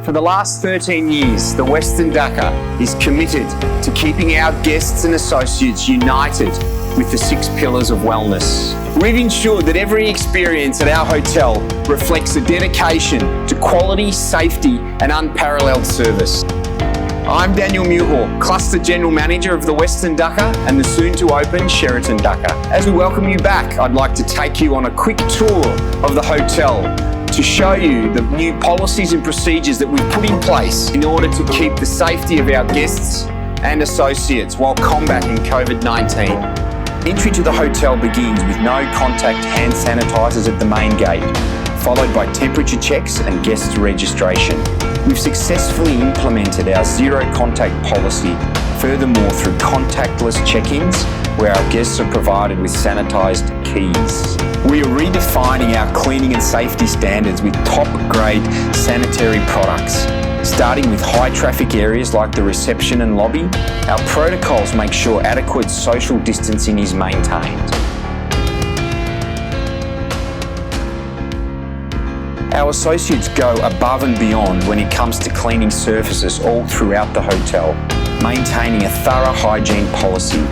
For the last 13 years, the Westin Dhaka is committed to keeping our guests and associates united with the 6 pillars of wellness. We've ensured that every experience at our hotel reflects a dedication to quality, safety, and unparalleled service. I'm Daniel Muhor, Cluster General Manager of the Westin Dhaka and the soon-to-open Sheraton Dhaka. As we welcome you back, I'd like to take you on a quick tour of the hotel to show you the new policies and procedures that we've put in place in order to keep the safety of our guests and associates while combating COVID-19. Entry to the hotel begins with no contact hand sanitizers at the main gate, followed by temperature checks and guest registration. We've successfully implemented our zero contact policy, furthermore through contactless check-ins where our guests are provided with sanitized keys. We are redefining our cleaning and safety standards with top-grade sanitary products. Starting with high traffic areas like the reception and lobby, our protocols make sure adequate social distancing is maintained. Our associates go above and beyond when it comes to cleaning surfaces all throughout the hotel, maintaining a thorough hygiene policy.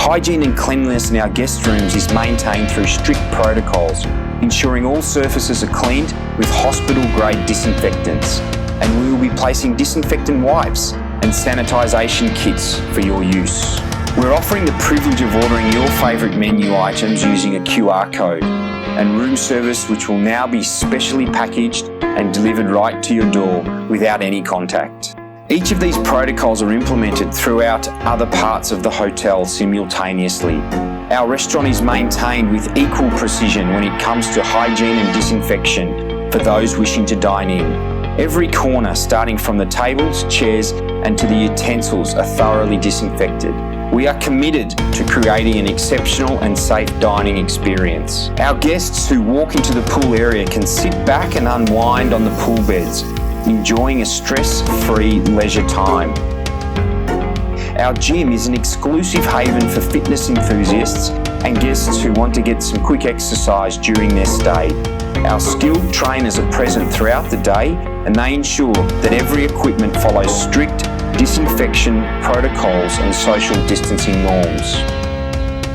Hygiene and cleanliness in our guest rooms is maintained through strict protocols, ensuring all surfaces are cleaned with hospital-grade disinfectants. And we will be placing disinfectant wipes and sanitisation kits for your use. We're offering the privilege of ordering your favourite menu items using a QR code and room service which will now be specially packaged and delivered right to your door without any contact. Each of these protocols are implemented throughout other parts of the hotel simultaneously. Our restaurant is maintained with equal precision when it comes to hygiene and disinfection for those wishing to dine in. Every corner, starting from the tables, chairs, and to the utensils, are thoroughly disinfected. We are committed to creating an exceptional and safe dining experience. Our guests who walk into the pool area can sit back and unwind on the pool beds, enjoying a stress-free leisure time. Our gym is an exclusive haven for fitness enthusiasts and guests who want to get some quick exercise during their stay. Our skilled trainers are present throughout the day and they ensure that every equipment follows strict disinfection protocols and social distancing norms.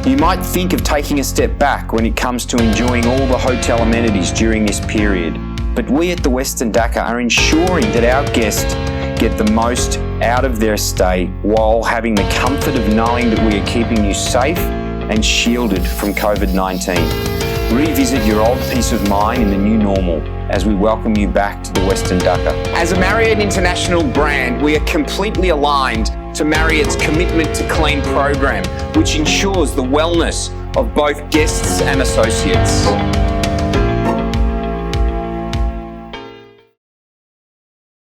You might think of taking a step back when it comes to enjoying all the hotel amenities during this period, but we at the Westin Dhaka are ensuring that our guests get the most out of their stay while having the comfort of knowing that we are keeping you safe and shielded from COVID-19. Revisit your old peace of mind in the new normal as we welcome you back to the Westin Dhaka. As a Marriott international brand, we are completely aligned to Marriott's Commitment to Clean program, which ensures the wellness of both guests and associates.